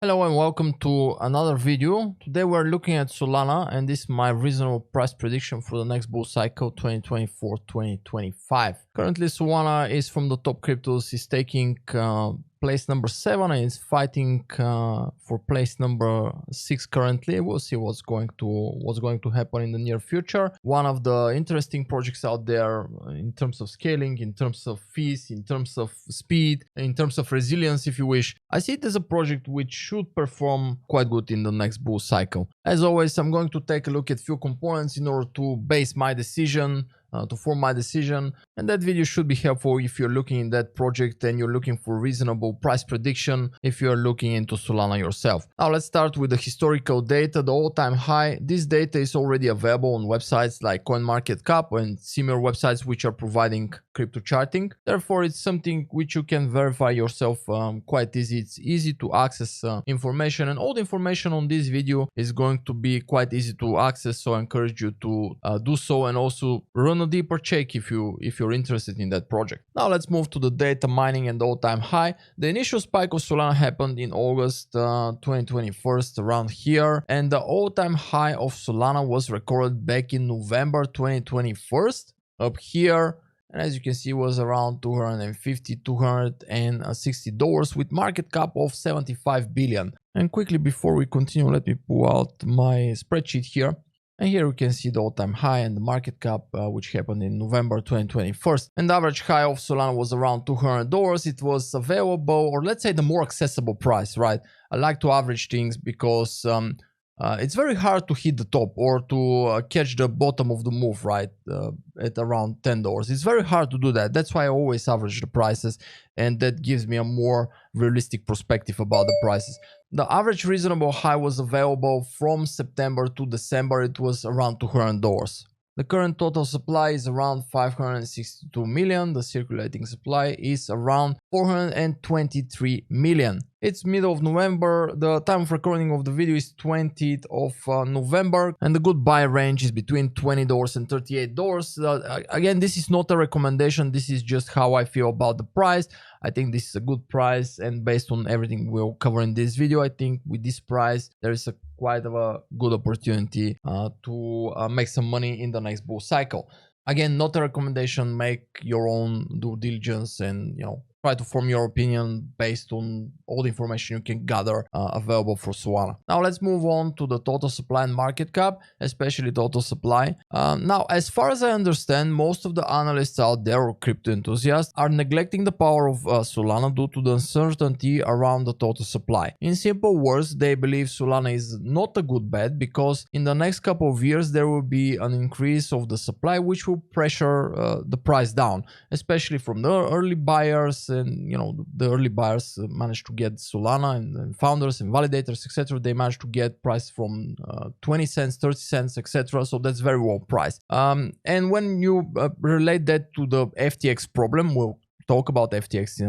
Hello and welcome to another video. Today we're looking at Solana and this is my reasonable price prediction for the next bull cycle 2024-2025. Currently Solana is from the top cryptos, is taking place number 7 and is fighting for place number 6 currently. We'll see what's going to happen in the near future. One of the interesting projects out there in terms of scaling, in terms of fees, in terms of speed, in terms of resilience if you wish. I see it as a project which should perform quite good in the next bull cycle. As always, I'm going to take a look at few components in order to base my decision, to form my decision, and that video should be helpful if you're looking in that project and you're looking for reasonable price prediction if you're looking into Solana yourself. Now let's start with the historical data, the all-time high. This data is already available on websites like CoinMarketCap and similar websites which are providing crypto charting. Therefore, it's something which you can verify yourself quite easy. It's easy to access information, and all the information on this video is going to be quite easy to access, so I encourage you to do so and also run a deeper check if you're interested in that project. Now let's move to the data mining and the all-time high. The initial spike of Solana happened in August 2021 around here, and the all-time high of Solana was recorded back in November 2021 up here. And as you can see, it was around $250–260 with market cap of 75 billion. And quickly before we continue, let me pull out my spreadsheet here. And here we can see the all-time high and the market cap, which happened in November 2021. And the average high of Solana was around $200. It was available, or let's say the more accessible price, right? I like to average things because it's very hard to hit the top or to catch the bottom of the move, right? At around $10. It's very hard to do that. That's why I always average the prices, and that gives me a more realistic perspective about the prices. The average reasonable high was available from September to December. It was around $200. The current total supply is around 562 million. The circulating supply is around 423 million. It's middle of November. The time of recording of the video is 20th of November, and the good buy range is between $20 and $38. Again, this is not a recommendation. This is just how I feel about the price. I think this is a good price, and based on everything we'll cover in this video, I think with this price there is quite of a good opportunity to make some money in the next bull cycle. Again, not a recommendation. Make your own due diligence and try to form your opinion based on all the information you can gather available for Solana. Now let's move on to the total supply and market cap, especially total supply. Now, as far as I understand, most of the analysts out there or crypto enthusiasts are neglecting the power of Solana due to the uncertainty around the total supply. In simple words, they believe Solana is not a good bet because in the next couple of years there will be an increase of the supply which will pressure the price down, especially from the early buyers. And the early buyers managed to get Solana, and founders and validators, etc. They managed to get price from 20 cents, 30 cents, etc. So that's very well priced. And when you relate that to the FTX problem, we'll talk about FTX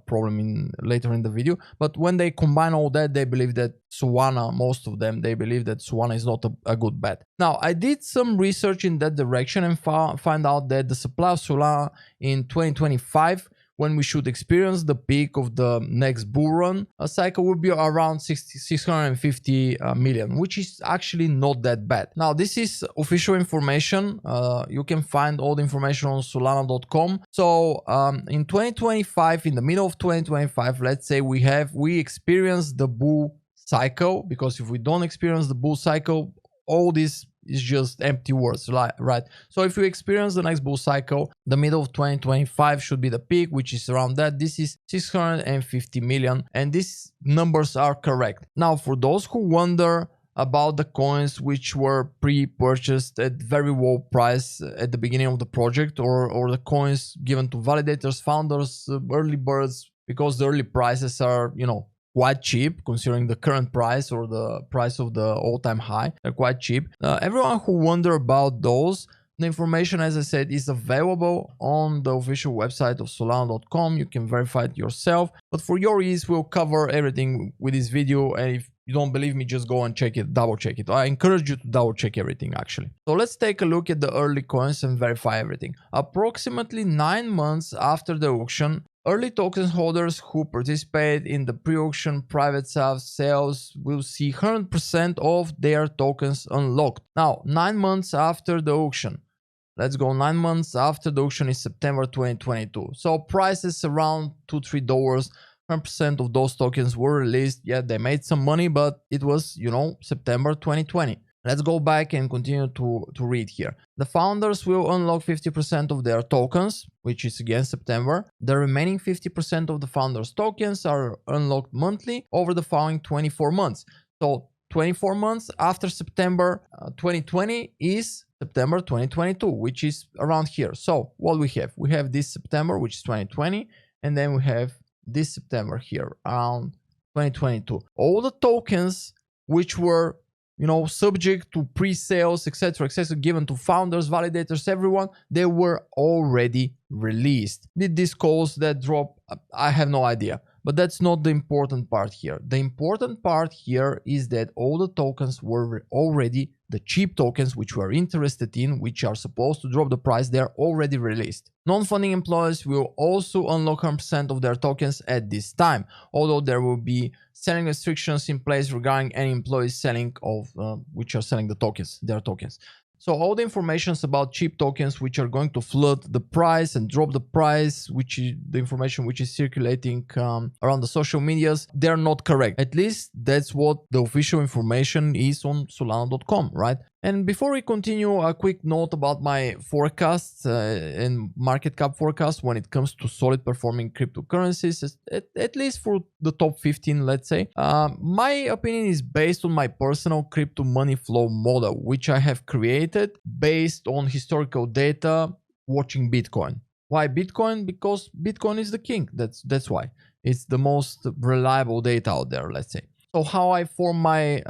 problem later in the video. But when they combine all that, they believe that Solana, most of them, they believe that Solana is not a good bet. Now, I did some research in that direction and find out that the supply of Solana in 2025, when we should experience the peak of the next bull run, a cycle will be around 650 million, which is actually not that bad. Now, this is official information. You can find all the information on solana.com. So in 2025, in the middle of 2025, let's say we experience the bull cycle, because if we don't experience the bull cycle, all this is just empty words, right? So if you experience the next bull cycle, the middle of 2025 should be the peak, which is around that. This is 650 million, and these numbers are correct. Now, for those who wonder about the coins which were pre-purchased at very low price at the beginning of the project, or the coins given to validators, founders, early birds, because the early prices are, quite cheap considering the current price or the price of the all-time high. They're quite cheap. Everyone who wonder about those, the information, as I said, is available on the official website of solana.com. You can verify it yourself, but for your ease, we'll cover everything with this video. And if you don't believe me, just go and check it, double check it. I encourage you to double check everything actually. So let's take a look at the early coins and verify everything. Approximately 9 months after the auction, Early token holders who participate in the pre-auction private sales will see 100% of their tokens unlocked. Now, 9 months after the auction. Let's go 9 months after the auction is September 2022. So prices around $2-3. 100% of those tokens were released. Yeah, they made some money, but it was, September 2020. Let's go back and continue to read here. The founders will unlock 50% of their tokens, which is again September. The remaining 50% of the founders' tokens are unlocked monthly over the following 24 months. So 24 months after September 2020 is September 2022, which is around here. So what we have? We have this September, which is 2020, and then we have this September here, around 2022. All the tokens which were subject to pre-sales, etc., given to founders, validators, everyone, they were already released. Did this cause that drop? I have no idea. But that's not the important part here. The important part here is that all the tokens were already, the cheap tokens which we're interested in, which are supposed to drop the price, they're already released. Non-funding employees will also unlock 100% of their tokens at this time, although there will be selling restrictions in place regarding any employees selling which are selling their tokens. So all the informations about cheap tokens which are going to flood the price and drop the price, which is the information which is circulating around the social medias, they're not correct. At least that's what the official information is on Solana.com, right? And before we continue, a quick note about my forecasts and market cap forecast when it comes to solid performing cryptocurrencies, at least for the top 15, let's say. My opinion is based on my personal crypto money flow model, which I have created based on historical data watching Bitcoin. Why Bitcoin? Because Bitcoin is the king. That's why. It's the most reliable data out there, let's say. So how I form my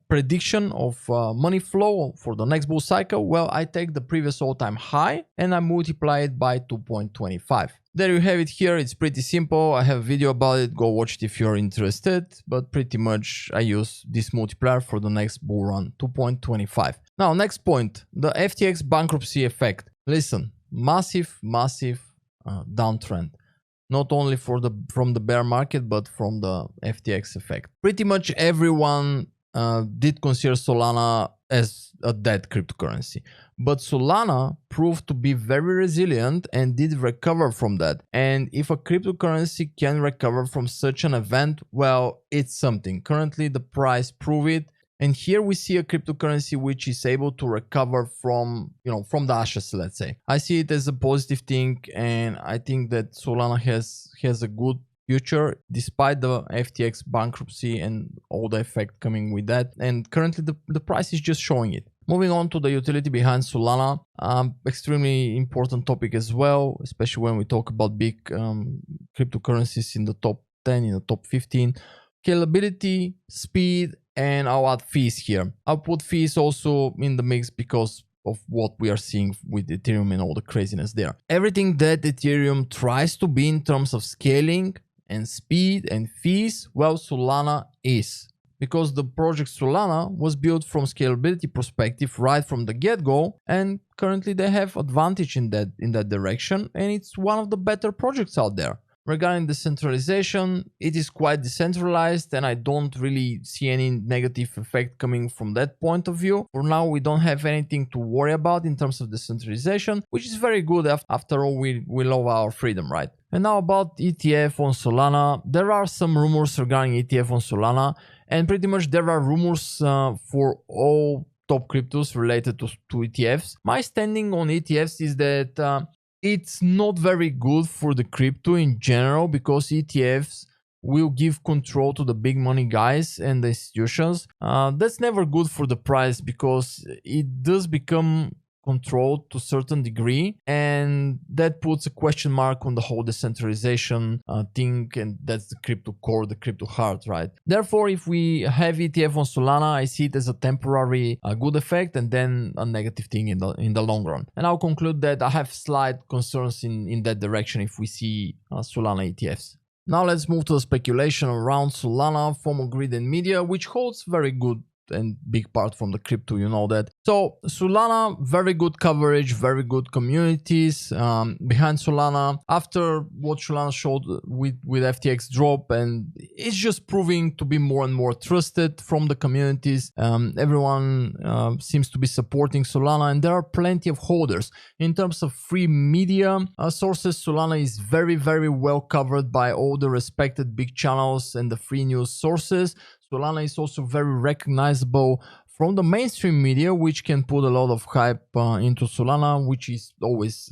prediction of money flow for the next bull cycle? Well, I take the previous all-time high and I multiply it by 2.25. There you have it here. It's pretty simple. I have a video about it. Go watch it if you're interested. But pretty much I use this multiplier for the next bull run, 2.25. Now, next point, the FTX bankruptcy effect. Listen, massive downtrend. Not only from the bear market, but from the FTX effect. Pretty much everyone did consider Solana as a dead cryptocurrency. But Solana proved to be very resilient and did recover from that. And if a cryptocurrency can recover from such an event, well, it's something. Currently, the price proves it. And here we see a cryptocurrency which is able to recover from the ashes, let's say. I see it as a positive thing, and I think that Solana has a good future despite the FTX bankruptcy and all the effect coming with that. And currently the price is just showing it. Moving on to the utility behind Solana, extremely important topic as well, especially when we talk about big cryptocurrencies in the top 10, in the top 15. Scalability, speed, and I'll add fees here. I'll put fees also in the mix because of what we are seeing with Ethereum and all the craziness there. Everything that Ethereum tries to be in terms of scaling and speed and fees, well, Solana is. Because the project Solana was built from scalability perspective right from the get-go, and currently they have advantage in that direction, and it's one of the better projects out there. Regarding decentralization, it is quite decentralized and I don't really see any negative effect coming from that point of view. For now, we don't have anything to worry about in terms of decentralization, which is very good. After all, we love our freedom, right? And now about ETF on Solana. There are some rumors regarding ETF on Solana, and pretty much there are rumors for all top cryptos related to ETFs. My standing on ETFs is that it's not very good for the crypto in general, because ETFs will give control to the big money guys and the institutions. That's never good for the price, because it does become controlled to a certain degree, and that puts a question mark on the whole decentralization thing, and that's the crypto core, the crypto heart, right? Therefore, if we have ETF on Solana, I see it as a temporary good effect and then a negative thing in the long run. And I'll conclude that I have slight concerns in that direction if we see Solana ETFs. Now let's move to the speculation around Solana, FOMO, greed and media, which holds very good and big part from the crypto, you know that. So Solana, very good coverage, very good communities behind Solana. After what Solana showed with FTX drop, and it's just proving to be more and more trusted from the communities. Everyone seems to be supporting Solana, and there are plenty of holders. In terms of free media sources, Solana is very, very well covered by all the respected big channels and the free news sources. Solana is also very recognizable from the mainstream media, which can put a lot of hype into Solana, which is always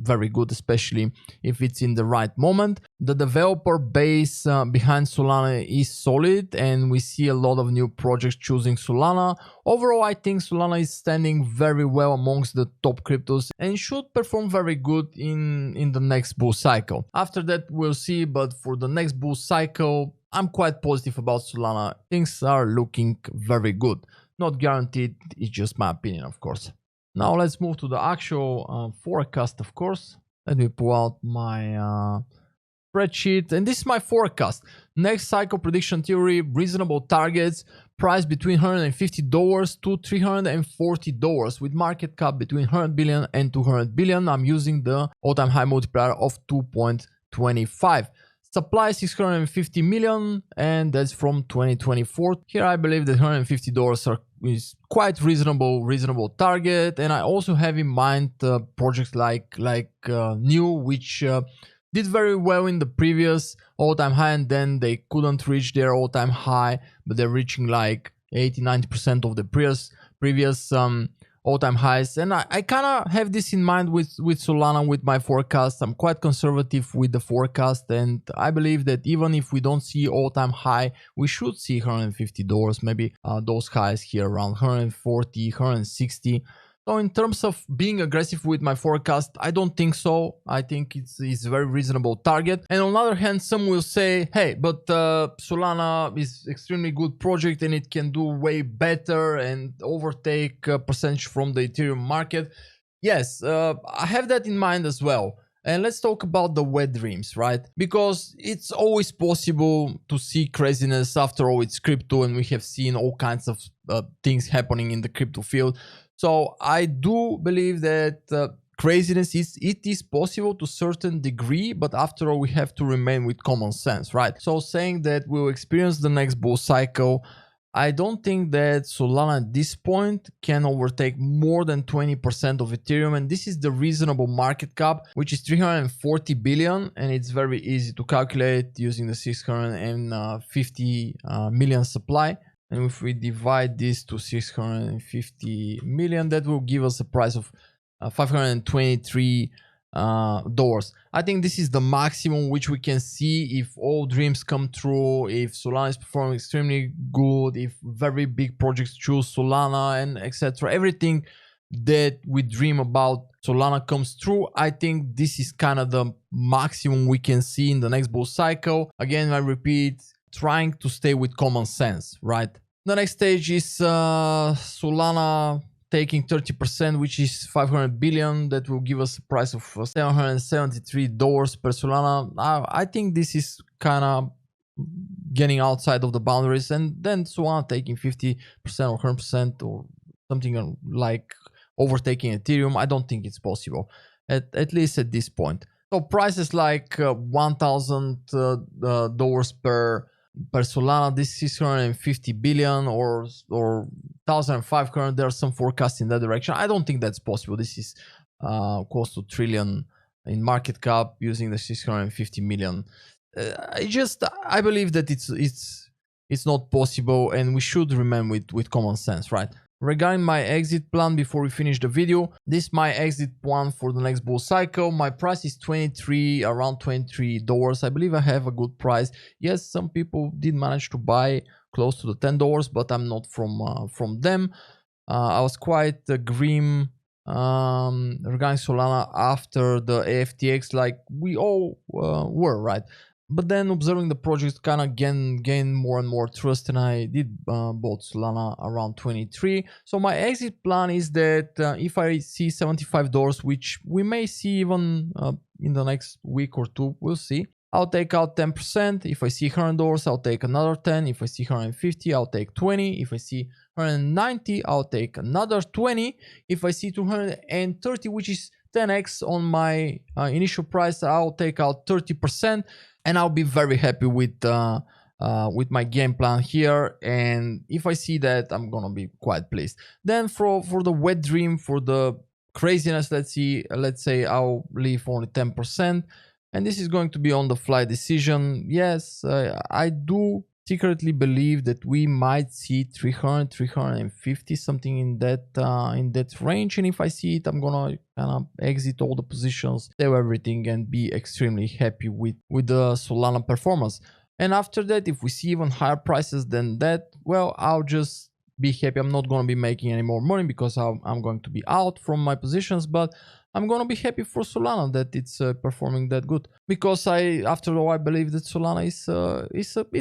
very good, especially if it's in the right moment. The developer base behind Solana is solid, and we see a lot of new projects choosing Solana. Overall, I think Solana is standing very well amongst the top cryptos and should perform very good in the next bull cycle. After that, we'll see, but for the next bull cycle, I'm quite positive about Solana. Things are looking very good. Not guaranteed, it's just my opinion, of course. Now let's move to the actual forecast, of course. Let me pull out my spreadsheet, and this is my forecast. Next cycle prediction theory, reasonable targets, price between $150 to $340 with market cap between 100 billion and 200 billion. I'm using the all-time high multiplier of 2.25. Supply 650 million, and that's from 2024. Here I believe that $150 is quite reasonable target, and I also have in mind projects like New, which did very well in the previous all-time high, and then they couldn't reach their all-time high, but they're reaching like 80-90% of the previous all-time highs. And I kind of have this in mind with Solana, with my forecast. I'm quite conservative with the forecast, and I believe that even if we don't see all-time high, we should see $150, maybe those highs here around 140, 160. So in terms of being aggressive with my forecast, I don't think so. I think it's a very reasonable target. And on the other hand, some will say, hey, but Solana is extremely good project and it can do way better and overtake a percentage from the Ethereum market. Yes, I have that in mind as well. And let's talk about the wet dreams, right? Because it's always possible to see craziness. After all, it's crypto, and we have seen all kinds of things happening in the crypto field. So I do believe that craziness is possible to a certain degree, but after all, we have to remain with common sense, right? So saying that we'll experience the next bull cycle, I don't think that Solana at this point can overtake more than 20% of Ethereum, and this is the reasonable market cap, which is 340 billion, and it's very easy to calculate using the 650 million supply. And if we divide this to 650 million, that will give us a price of $523. I think this is the maximum which we can see if all dreams come true, if Solana is performing extremely good, if very big projects choose Solana, and etc. Everything that we dream about Solana comes true. I think this is kind of the maximum we can see in the next bull cycle. Again, I repeat, trying to stay with common sense, right? The next stage is Solana taking 30%, which is 500 billion. That will give us a price of $773 per Solana. I think this is kind of getting outside of the boundaries, and then Solana taking 50% or 100% or something like overtaking Ethereum. I don't think it's possible, at least at this point. So prices like $1,000 per Solana, this is 650 billion or 1,500. There are some forecasts in that direction. I don't think that's possible. This is close to trillion in market cap using the 650 million. I believe that it's not possible, and we should remain with common sense, right? Regarding my exit plan before we finish the video, this is my exit plan for the next bull cycle. My price is around $23. I believe I have a good price. Yes, some people did manage to buy close to the $10, but I'm not from them. I was quite grim regarding Solana after the AFTX, like we all were, right? But then observing the project kind of gain more and more trust, and I did bought Solana around 23. So my exit plan is that if I see $75, which we may see even in the next week or two, we'll see. I'll take out 10%. If I see $100, I'll take another 10. If I see 150, I'll take 20. If I see 190, I'll take another 20. If I see 230, which is 10x on my initial price, I'll take out 30%, and I'll be very happy with my game plan here. And if I see that, I'm gonna be quite pleased. Then for the wet dream, for the craziness, let's say I'll leave only 10%, and this is going to be on the fly decision. Yes, I do secretly believe that we might see 300, 350, something in that range. And if I see it, I'm gonna kind of exit all the positions, save everything, and be extremely happy with the Solana performance. And after that, if we see even higher prices than that, well, I'll just be happy. I'm not going to be making any more money because I'm going to be out from my positions, but I'm going to be happy for Solana that it's performing that good, because after all, I believe that Solana is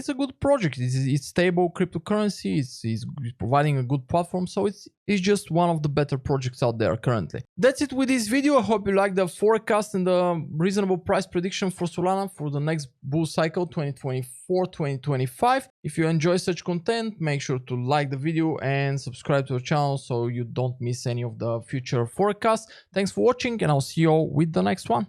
a good project. It's stable cryptocurrency. It's providing a good platform, so it's just one of the better projects out there currently. That's it with this video. I hope you like the forecast and the reasonable price prediction for Solana for the next bull cycle 2024-2025. If you enjoy such content, make sure to like the video and subscribe to the channel so you don't miss any of the future forecasts. Thanks for watching, and I'll see you all with the next one.